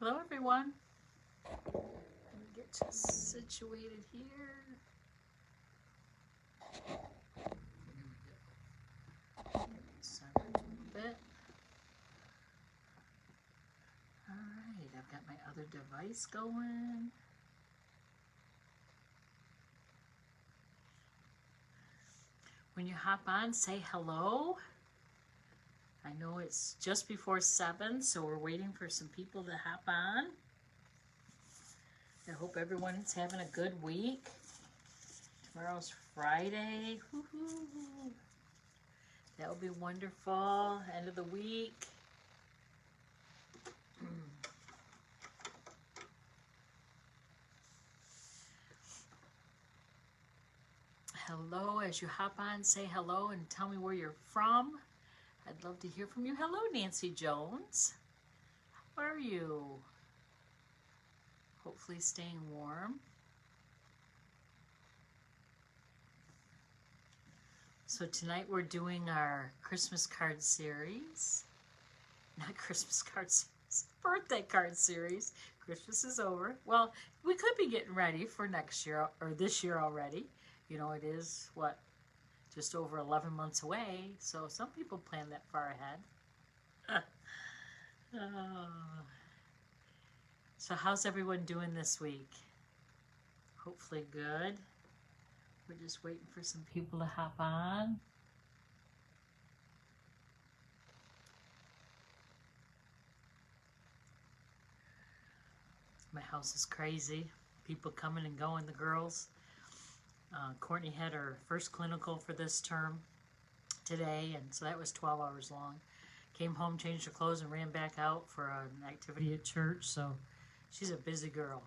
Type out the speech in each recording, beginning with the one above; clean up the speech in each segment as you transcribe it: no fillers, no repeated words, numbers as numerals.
Hello everyone. Let me get situated here. Center a little bit. Alright, I've got my other device going. When you hop on, say hello. I know it's just before 7, so we're waiting for some people to hop on. I hope everyone is having a good week. Tomorrow's Friday. Woo-hoo. That will be wonderful. End of the week. Hello, as you hop on, say hello and tell me where you're from. I'd love to hear from you. Hello, Nancy Jones. How are you? Hopefully staying warm. So tonight we're doing our Christmas card series. Not Christmas card series, birthday card series. Christmas is over. Well, we could be getting ready for next year or this year already. You know, it is, what, just over 11 months away. So some people plan that far ahead. So how's everyone doing this week? Hopefully good. We're just waiting for some people to hop on. My house is crazy. People coming and going, the girls. Courtney had her first clinical for this term today, and so that was 12 hours long. Came home, changed her clothes, and ran back out for an activity at church, so she's a busy girl.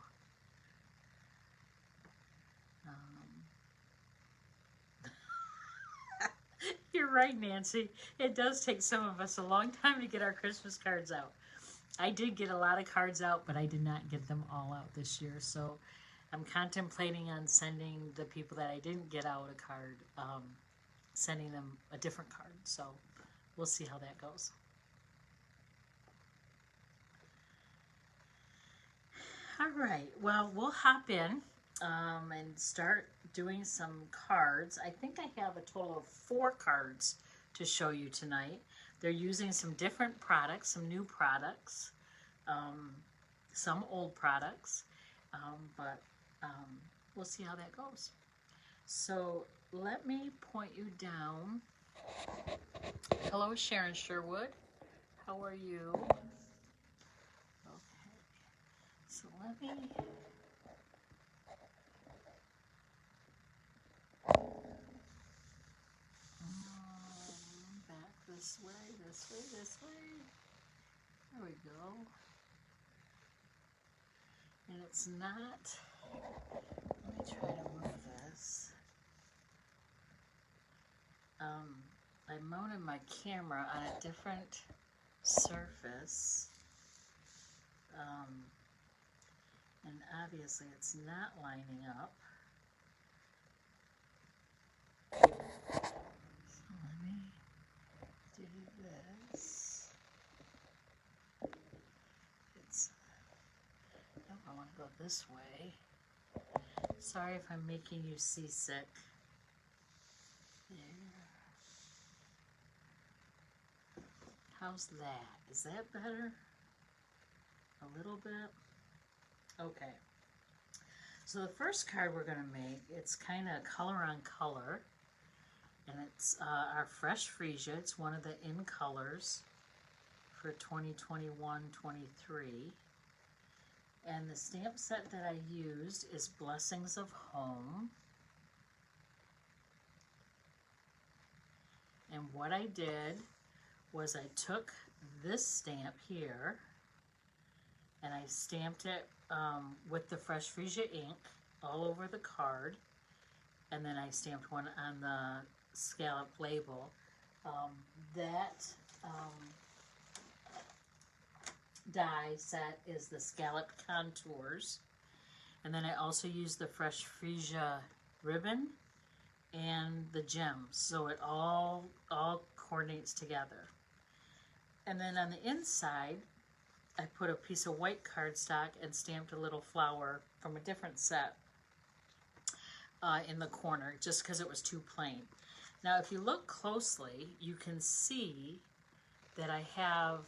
You're right, Nancy. It does take some of us a long time to get our Christmas cards out. I did get a lot of cards out, but I did not get them all out this year, so I'm contemplating on sending the people that I didn't get out a card, sending them a different card, so we'll see how that goes. All right, well, we'll hop in and start doing some cards. I think I have a total of 4 cards to show you tonight. They're using some different products, some new products, some old products, but we'll see how that goes. So let me point you down. Hello, Sharon Sherwood. How are you? Okay, so let me back this way, this way, this way. There we go. And it's not, let me try to move this. I mounted my camera on a different surface. And obviously it's not lining up. So let me do this. No, I want to go this way. Sorry if I'm making you seasick. There. How's that? Is that better? A little bit? Okay. So the first card we're going to make, it's kind of color on color. And it's our Fresh Freesia. It's one of the in colors for 2021-23. And the stamp set that I used is Blessings of Home. And what I did was I took this stamp here and I stamped it with the Fresh Freesia ink all over the card. And then I stamped one on the scallop label. That die set is the Scallop Contours. And then I also used the Fresh Freesia ribbon and the gems, so it all coordinates together. And then on the inside, I put a piece of white cardstock and stamped a little flower from a different set in the corner, just because it was too plain. Now, if you look closely, you can see that I have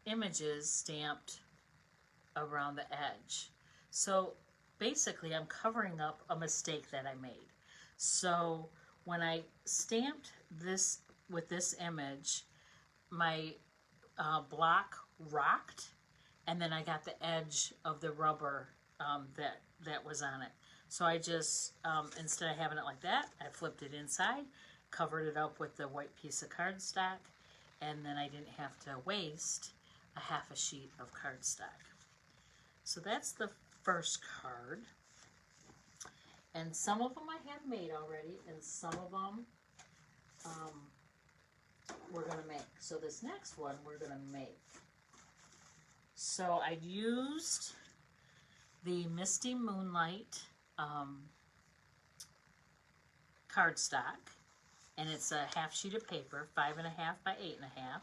images stamped around the edge. So basically, I'm covering up a mistake that I made. So when I stamped this with this image, my block rocked, and then I got the edge of the rubber that was on it. So I just, instead of having it like that, I flipped it inside, covered it up with the white piece of cardstock, and then I didn't have to waste a half a sheet of cardstock. So that's the first card. And some of them I have made already, and some of them we're going to make. So this next one we're going to make. So I used the Misty Moonlight cardstock, and it's a half sheet of paper, 5.5 by 8.5,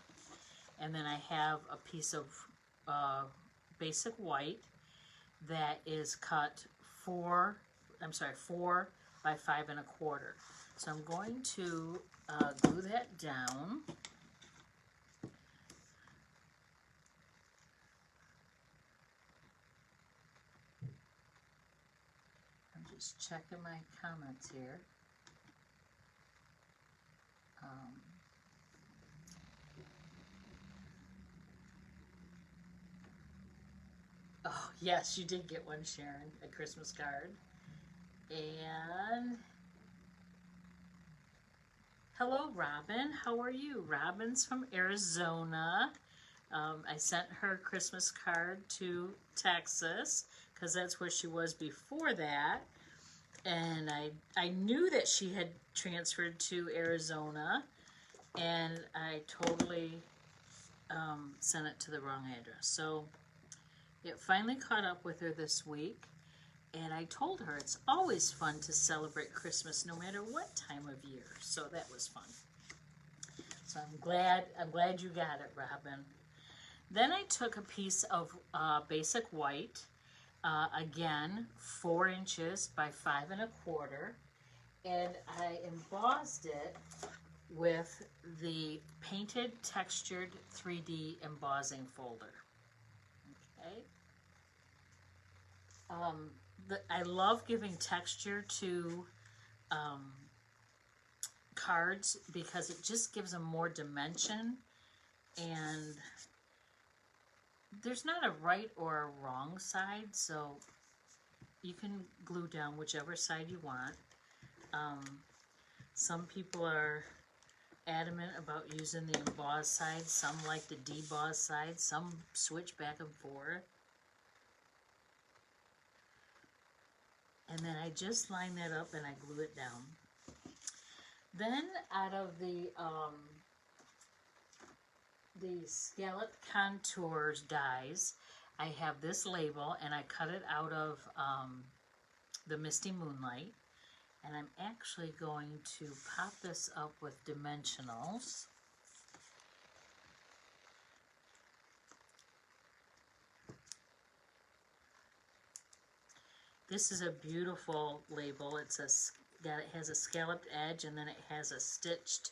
and then I have a piece of basic white that is cut 4 by 5.25. So I'm going to glue that down. I'm just checking my comments here. Oh, yes, you did get one, Sharon, a Christmas card. And hello, Robin. How are you? Robin's from Arizona. I sent her a Christmas card to Texas because that's where she was before that. And I knew that she had transferred to Arizona, and I totally sent it to the wrong address. So it finally caught up with her this week, and I told her it's always fun to celebrate Christmas no matter what time of year. So that was fun. So I'm glad you got it, Robin. Then I took a piece of basic white, again 4 inches by 5.25, and I embossed it with the painted textured 3D embossing folder. Okay. I love giving texture to cards because it just gives them more dimension, and there's not a right or a wrong side, so you can glue down whichever side you want. Some people are adamant about using the embossed side, some like the debossed side, some switch back and forth. And then I just line that up and I glue it down. Then out of the Scallop Contours dies, I have this label, and I cut it out of the Misty Moonlight. And I'm actually going to pop this up with dimensionals. This is a beautiful label. It has a scalloped edge, and then it has a stitched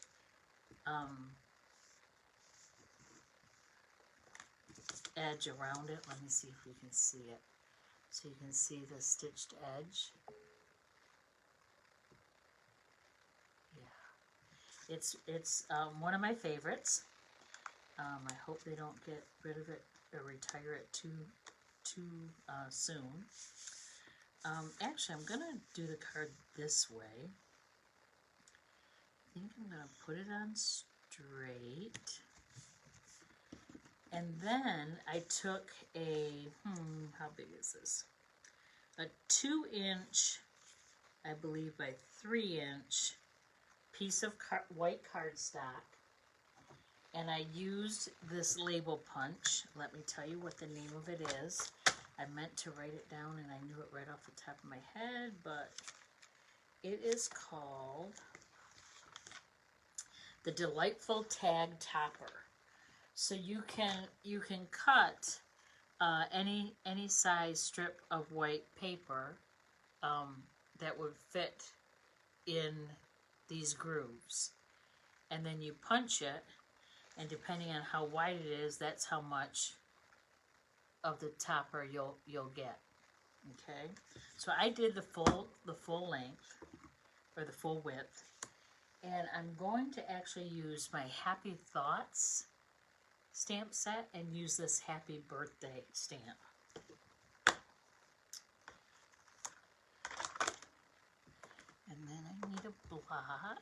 edge around it. Let me see if we can see it. So you can see the stitched edge. Yeah, it's one of my favorites. I hope they don't get rid of it or retire it too soon. Actually, I'm gonna do the card this way. I think I'm gonna put it on straight. And then I took a, how big is this? A 2-inch, I believe by 3-inch piece of white cardstock. And I used this label punch. Let me tell you what the name of it is. I meant to write it down and I knew it right off the top of my head, but it is called the Delightful Tag Topper. So you can cut any size strip of white paper that would fit in these grooves, and then you punch it, and depending on how wide it is, that's how much of the topper you'll get. Okay, so I did the full length, or the full width, and I'm going to actually use my Happy Thoughts stamp set and use this Happy Birthday stamp. And then I need a block.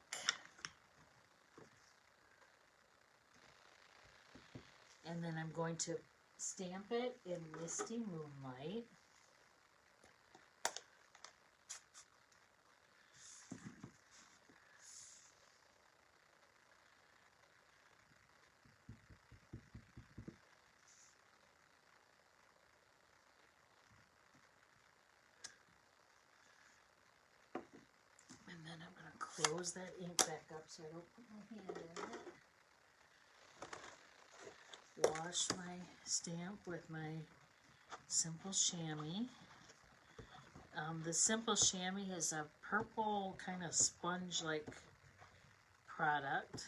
And then I'm going to stamp it in Misty Moonlight. And then I'm going to close that ink back up so I don't put my hand in it. Wash my stamp with my Simple Chamois. The Simple Chamois is a purple kind of sponge-like product.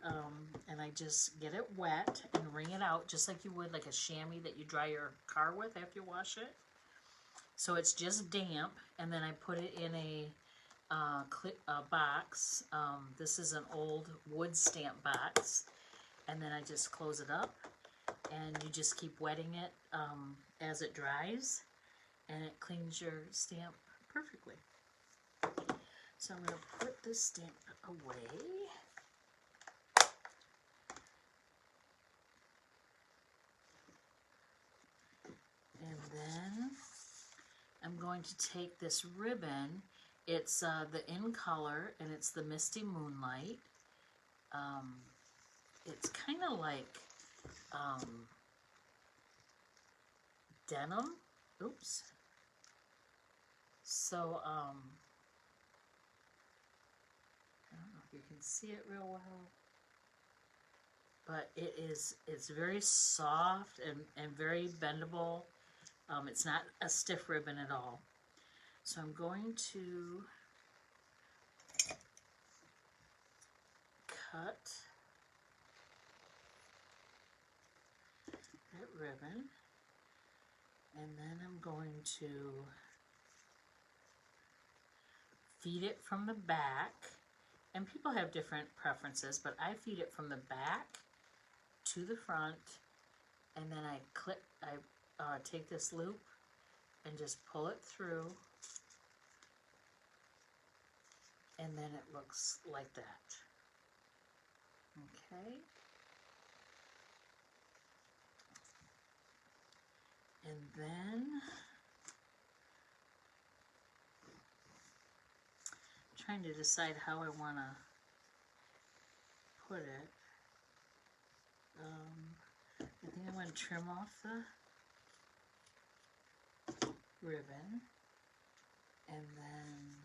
And I just get it wet and wring it out just like you would like a chamois that you dry your car with after you wash it. So it's just damp, and then I put it in a box. This is an old wood stamp box, and then I just close it up, and you just keep wetting it as it dries, and it cleans your stamp perfectly. So I'm going to put this stamp away. And then I'm going to take this ribbon. It's the In Color, and it's the Misty Moonlight. It's kind of like denim. Oops. So, I don't know if you can see it real well, but it's very soft and very bendable. It's not a stiff ribbon at all. So I'm going to cut that ribbon, and then I'm going to feed it from the back. And people have different preferences, but I feed it from the back to the front, and then I take this loop and just pull it through, and then it looks like that. Okay. And then I'm trying to decide how I want to put it. I think I want to trim off the ribbon, and then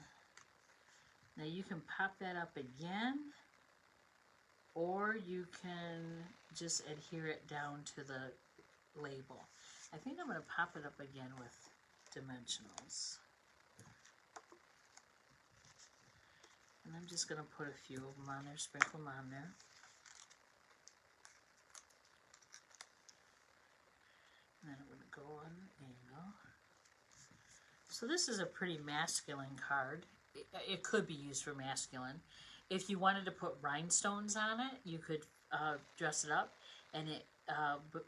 now you can pop that up again, or you can just adhere it down to the label. I think I'm going to pop it up again with dimensionals. And I'm just going to put a few of them on there, sprinkle them on there. And then I'm going to go on an angle. So this is a pretty masculine card. It could be used for masculine. If you wanted to put rhinestones on it, you could dress it up, and it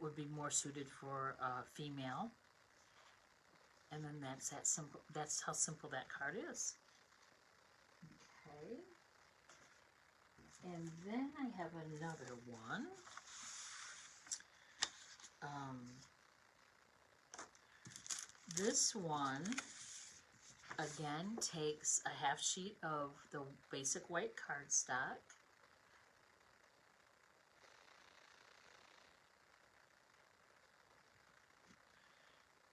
would be more suited for female. And then that's that simple. That's how simple that card is. Okay. And then I have another one. This one, again, takes a half sheet of the basic white cardstock.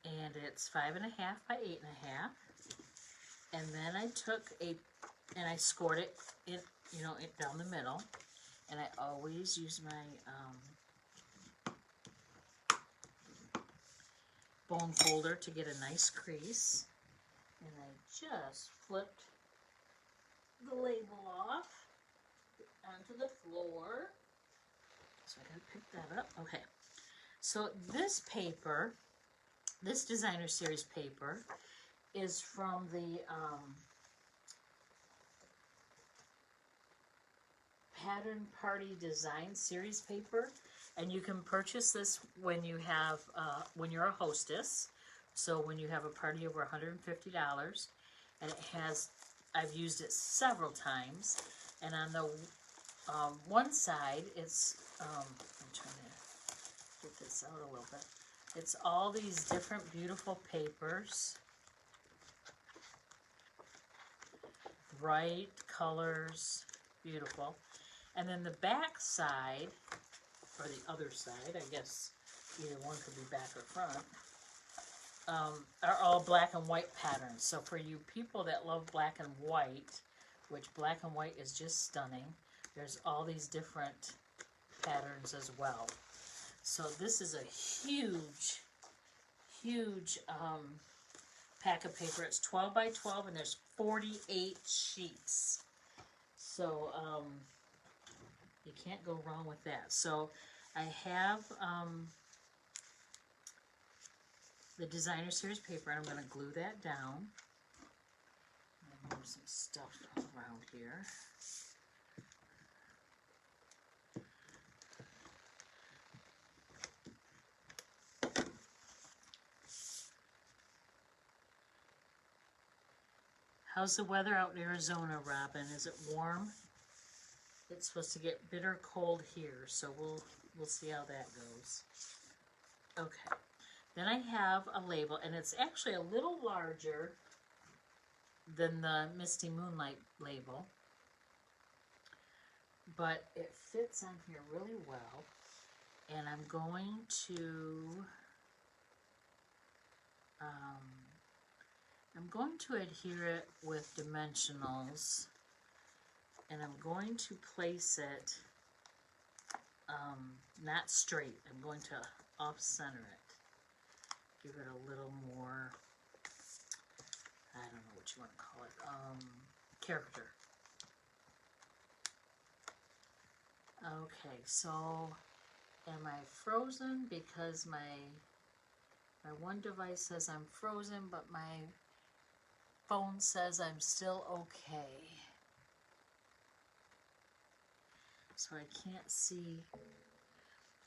And it's 5.5 by 8.5. And then I took and I scored it in, down the middle. And I always use my bone folder to get a nice crease. And I just flipped the label off onto the floor. So I gotta pick that up. Okay. So this paper, this designer series paper, is from the Pattern Party Design Series paper, and you can purchase this when you have when you're a hostess. So when you have a party over $150, and it has, I've used it several times, and on the one side it's I'm trying to get this out a little bit. It's all these different beautiful papers, bright colors, beautiful. And then the back side, or the other side, I guess either one could be back or front, are all black and white patterns. So for you people that love black and white, which black and white is just stunning, there's all these different patterns as well. So this is a huge, huge pack of paper. It's 12 by 12 and there's 48 sheets. So you can't go wrong with that. So I have the designer series paper, and I'm going to glue that down. I move some stuff around here. How's the weather out in Arizona, Robin? Is it warm? It's supposed to get bitter cold here, so we'll see how that goes. Okay. Then I have a label, and it's actually a little larger than the Misty Moonlight label, but it fits on here really well. And I'm going to adhere it with dimensionals, and I'm going to place it not straight. I'm going to off-center it. Give it a little more, I don't know what you want to call it, character. Okay, so am I frozen? Because my one device says I'm frozen, but my phone says I'm still okay. So I can't see.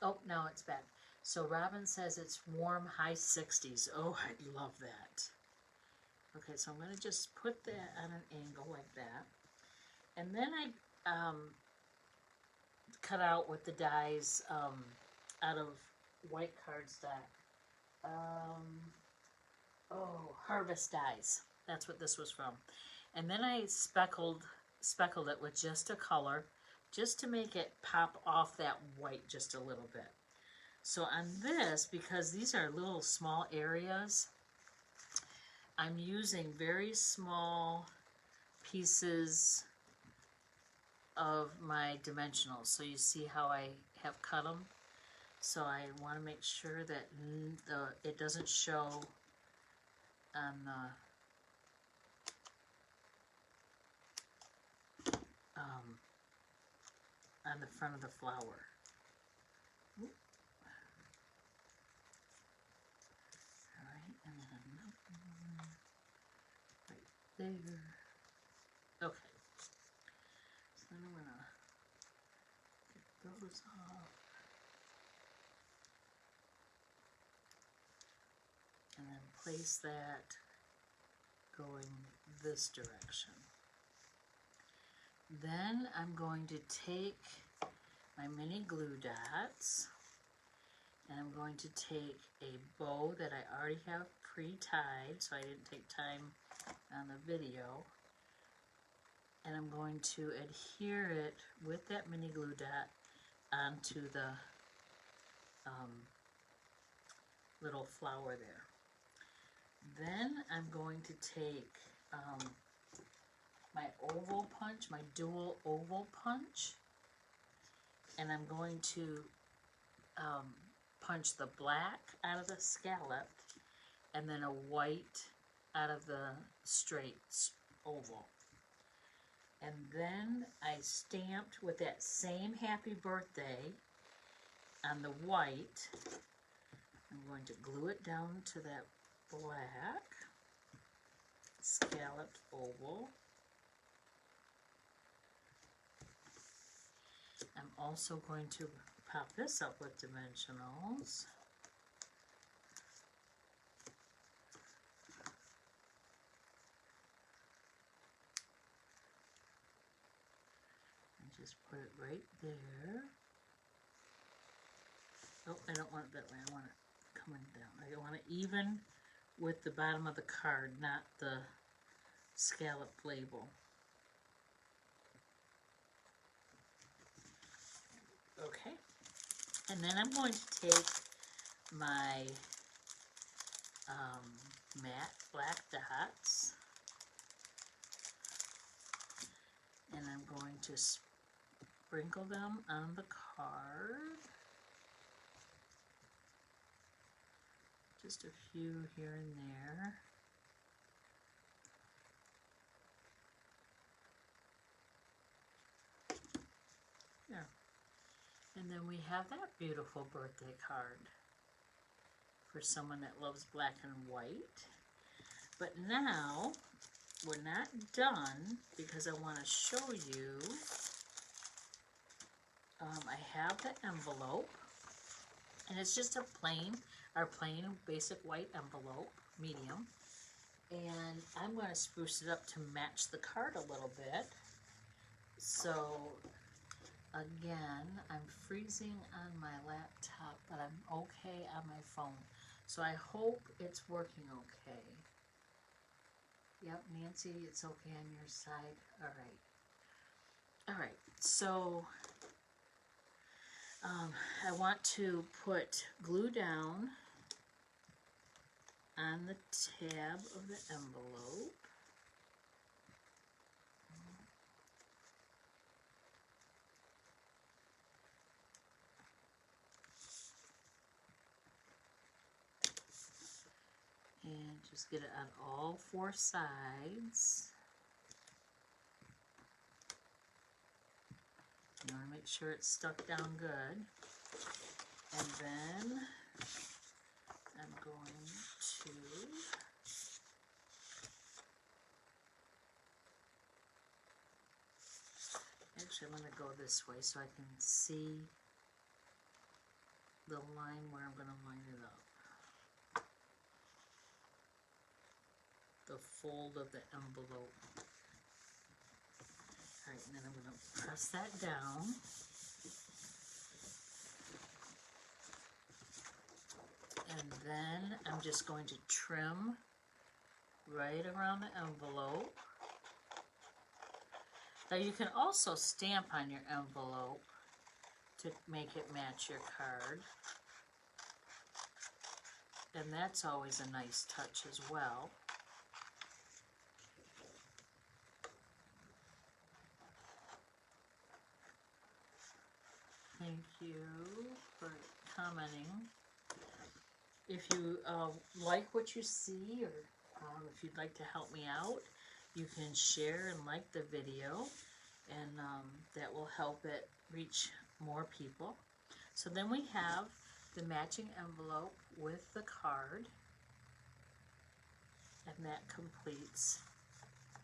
Oh, now it's back. So Robin says it's warm, high 60s. Oh, I love that. Okay, so I'm going to just put that on an angle like that. And then I cut out with the dies out of white cardstock. Harvest dies. That's what this was from. And then I speckled it with just a color, just to make it pop off that white just a little bit. So on this, because these are little small areas, I'm using very small pieces of my dimensionals. So you see how I have cut them? So I want to make sure that it doesn't show on the front of the flower. Alright, and then another one right there. Okay. So then I'm gonna get those off. And then place that going this direction. Then I'm going to take my mini glue dots, and I'm going to take a bow that I already have pre-tied, so I didn't take time on the video, and I'm going to adhere it with that mini glue dot onto the little flower there. Then I'm going to take my oval punch, my dual oval punch, and I'm going to punch the black out of the scallop, and then a white out of the straight oval. And then I stamped with that same happy birthday on the white. I'm going to glue it down to that black scalloped oval. I'm also going to pop this up with dimensionals. And just put it right there. Oh, I don't want it that way. I want it coming down. I want it even with the bottom of the card, not the scallop label. Okay. And then I'm going to take my matte black dots, and I'm going to sprinkle them on the card. Just a few here and there. There. And then we have that beautiful birthday card for someone that loves black and white. But now, we're not done, because I want to show you, I have the envelope, and it's just a plain basic white envelope, medium, and I'm going to spruce it up to match the card a little bit. So again, I'm freezing on my laptop, but I'm okay on my phone. So I hope it's working okay. Yep, Nancy, it's okay on your side. All right. All right, so I want to put glue down on the tab of the envelope. And just get it on all four sides. You want to make sure it's stuck down good. And then I'm going to actually, I'm going to go this way so I can see the line where I'm going to line it up. The fold of the envelope. Alright, and then I'm going to press that down. And then I'm just going to trim right around the envelope. Now you can also stamp on your envelope to make it match your card. And that's always a nice touch as well. Thank you for commenting. If you like what you see, or if you'd like to help me out, you can share and like the video, and that will help it reach more people. So then we have the matching envelope with the card, and that completes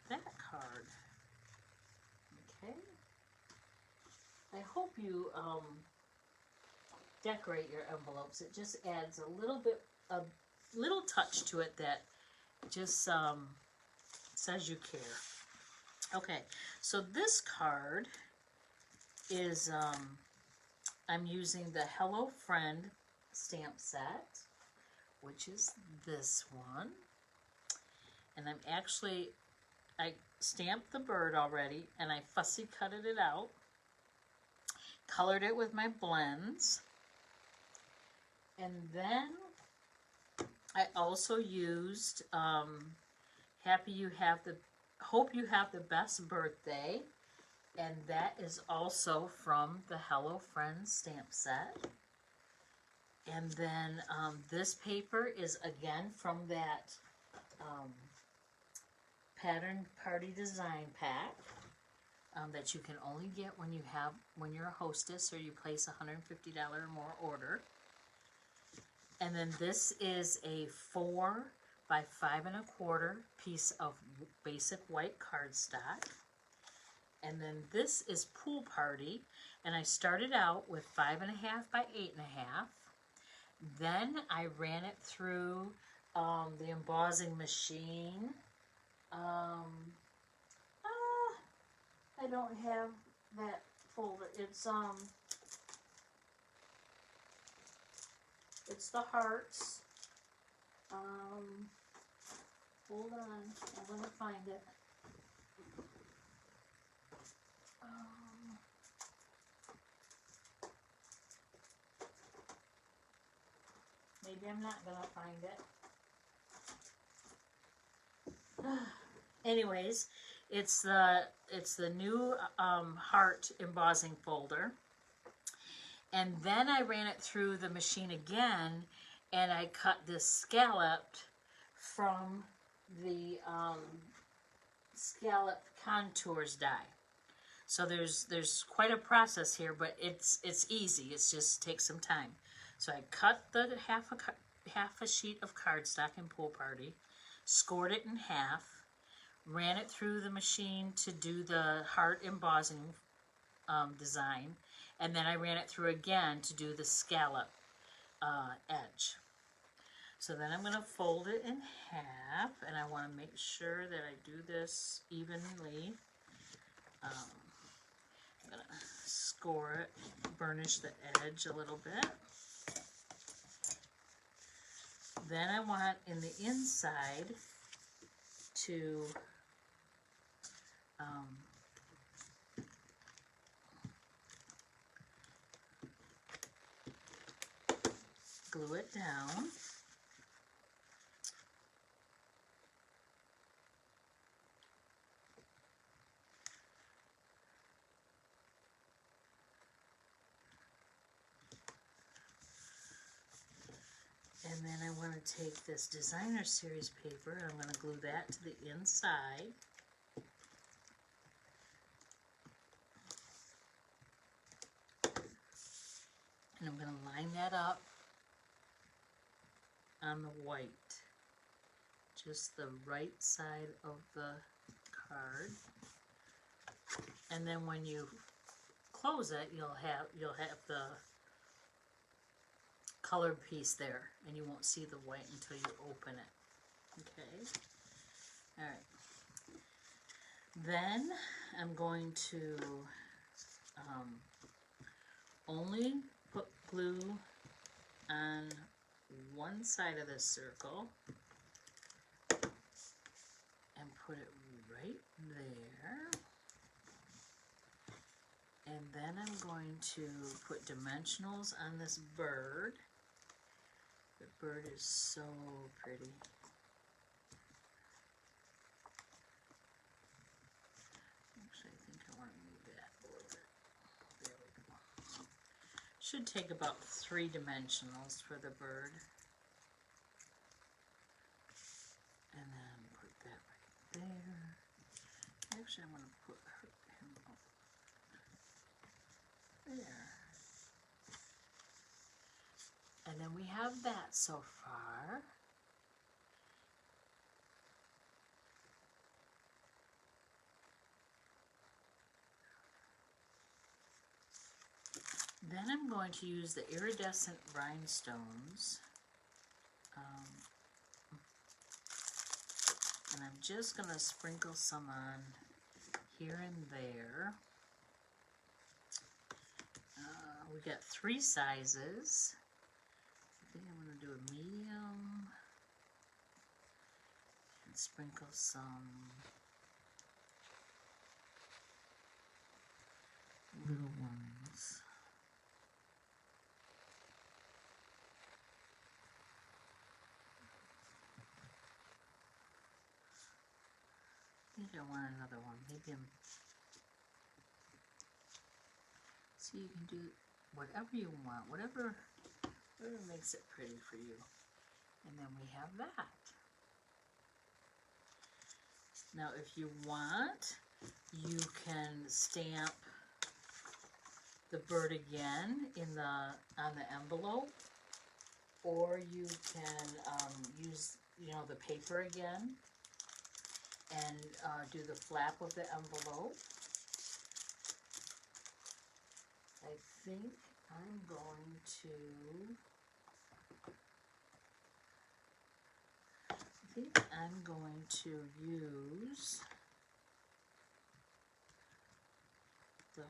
that card. Okay. I hope you decorate your envelopes. It just adds a little touch to it that just says you care. Okay, so this card is, I'm using the Hello Friend stamp set, which is this one. And I stamped the bird already, and I fussy cutted it out, colored it with my blends, and then I also used Hope You Have the Best Birthday, and that is also from the Hello Friends stamp set. And then this paper is again from that Pattern Party Design Pack that you can only get when you're a hostess or you place a $150 or more order. And then this is a 4 by 5 1/4 piece of basic white cardstock. And then this is Pool Party, and I started out with 5 1/2 by 8 1/2. Then I ran it through the embossing machine. I don't have that folder. It's the hearts. Hold on, I'm gonna find it. Maybe I'm not gonna find it. Anyways, it's the new heart embossing folder. And then I ran it through the machine again, and I cut this scalloped from the scalloped contours die. So there's quite a process here, but it's easy. It's just takes some time. So I cut the half a sheet of cardstock in Pool Party, scored it in half, ran it through the machine to do the heart embossing design, and then I ran it through again to do the scallop edge. So then I'm going to fold it in half, and I want to make sure that I do this evenly. I'm going to score it, burnish the edge a little bit. Then I want in the inside to glue it down. And then I want to take this Designer Series paper, I'm going to glue that to the inside. And I'm going to line that up on the white, just the right side of the card. And then when you close it, you'll have the colored piece there, and you won't see the white until you open it. Okay. All right. Then I'm going to only put glue on one side of this circle and put it right there. And then I'm going to put dimensionals on this bird. The bird is so pretty. Actually, I think I want to move that a little bit. There we go. Should take about 3 dimensionals for the bird. And then put that right there. Actually, I'm going to put him up there. And then we have that so far. Then I'm going to use the iridescent rhinestones. And I'm just going to sprinkle some on here and there. We got 3 sizes. I think I'm going to do a medium and sprinkle some little ones. I think I want another one. Maybe I'm... So you can do whatever you want, whatever Whatever makes it pretty for you. And then we have that. Now if you want, you can stamp the bird again on the envelope, or you can use the paper again and do the flap of the envelope. I think I'm going to use the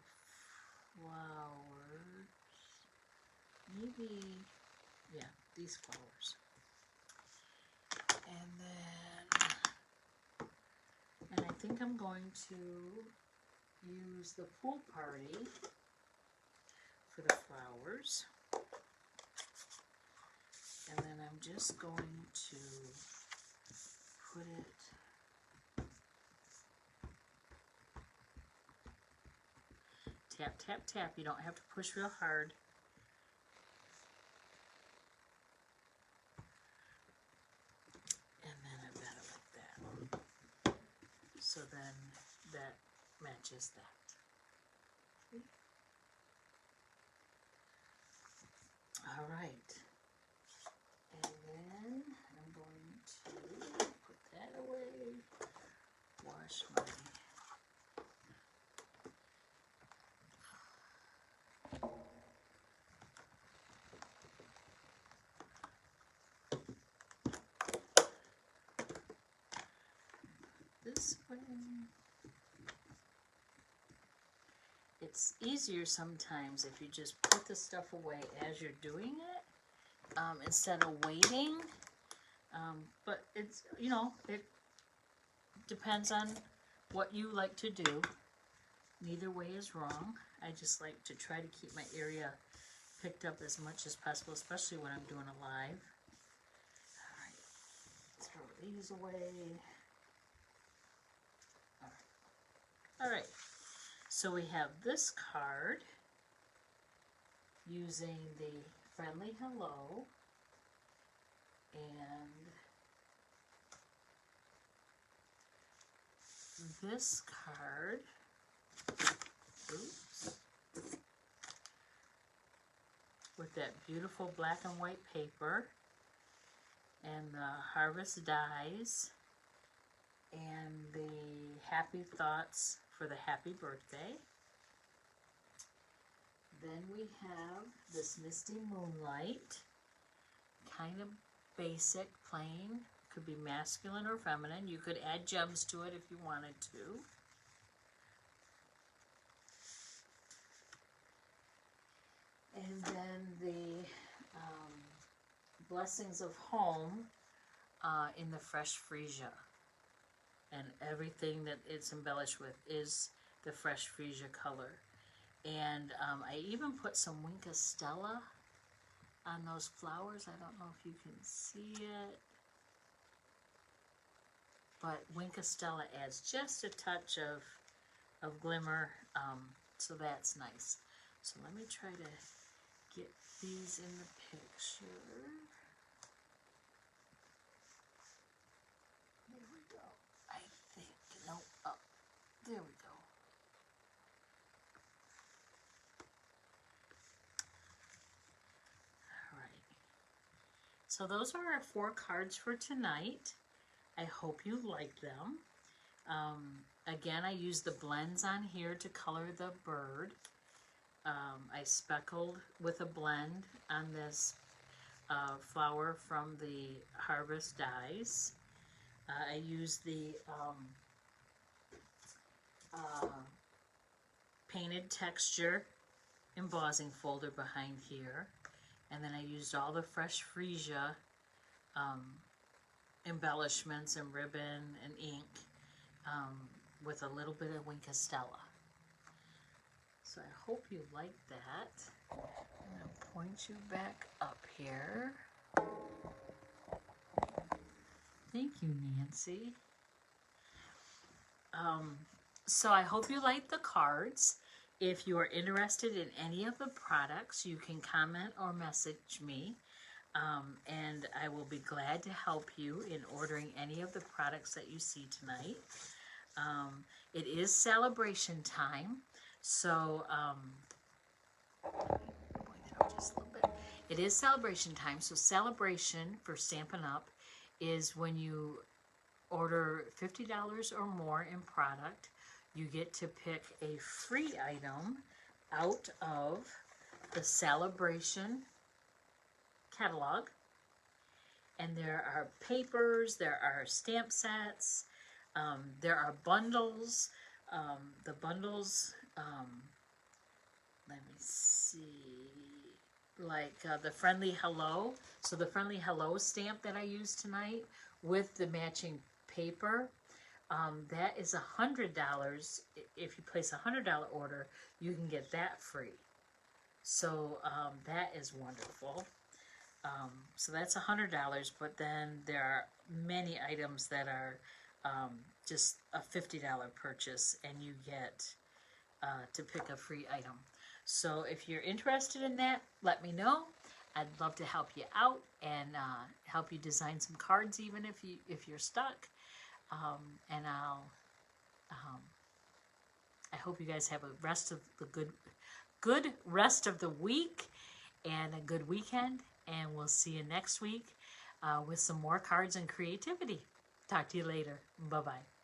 flowers. Maybe, yeah, these flowers. And I think I'm going to use the pool party for the flowers. And then I'm just going to put it, tap, tap, tap. You don't have to push real hard. And then I've got it like that. So then that matches that. All right. And then I'm going to put that away, wash my this way. It's easier sometimes if you just put the stuff away as you're doing it, instead of waiting. But it's, it depends on what you like to do. Neither way is wrong. I just like to try to keep my area picked up as much as possible, especially when I'm doing a live. Alright, throw these away. Alright, so we have this card using the friendly hello and this card, oops, with that beautiful black and white paper and the harvest dies and the happy thoughts for the happy birthday. Then we have this Misty Moonlight, kind of basic, plain, could be masculine or feminine. You could add gems to it if you wanted to. And then the Blessings of Home in the fresh freesia. And everything that it's embellished with is the fresh freesia color. And I even put some Wink of Stella on those flowers. I don't know if you can see it. But Wink of Stella adds just a touch of glimmer, so that's nice. So let me try to get these in the picture. There we go. I think, no, oh, there we go. All right. So those are our 4 cards for tonight. I hope you like them. Again, I used the blends on here to color the bird. I speckled with a blend on this flower from the Harvest Dies. I used the painted texture embossing folder behind here. And then I used all the fresh freesia embellishments and ribbon and ink with a little bit of Wink of Stella. So I hope you like that. I'm going to point you back up here. Thank you, Nancy. So I hope you like the cards. If you are interested in any of the products, you can comment or message me, and I will be glad to help you in ordering any of the products that you see tonight. It is celebration time, so point that out just a little bit. It is celebration time, so celebration for Stampin' Up! Is when you order $50 or more in product, you get to pick a free item out of the celebration catalog. And there are papers, there are stamp sets, there are bundles. The bundles, let me see, like the Friendly Hello. So the Friendly Hello stamp that I used tonight with the matching paper, that is $100. If you place a $100 order, you can get that free. So that is wonderful. So that's $100, but then there are many items that are just a $50 purchase, and you get to pick a free item. So if you're interested in that, let me know. I'd love to help you out and help you design some cards, even if you're stuck. And I hope you guys have a rest of the good rest of the week and a good weekend. And we'll see you next week with some more cards and creativity. Talk to you later. Bye-bye.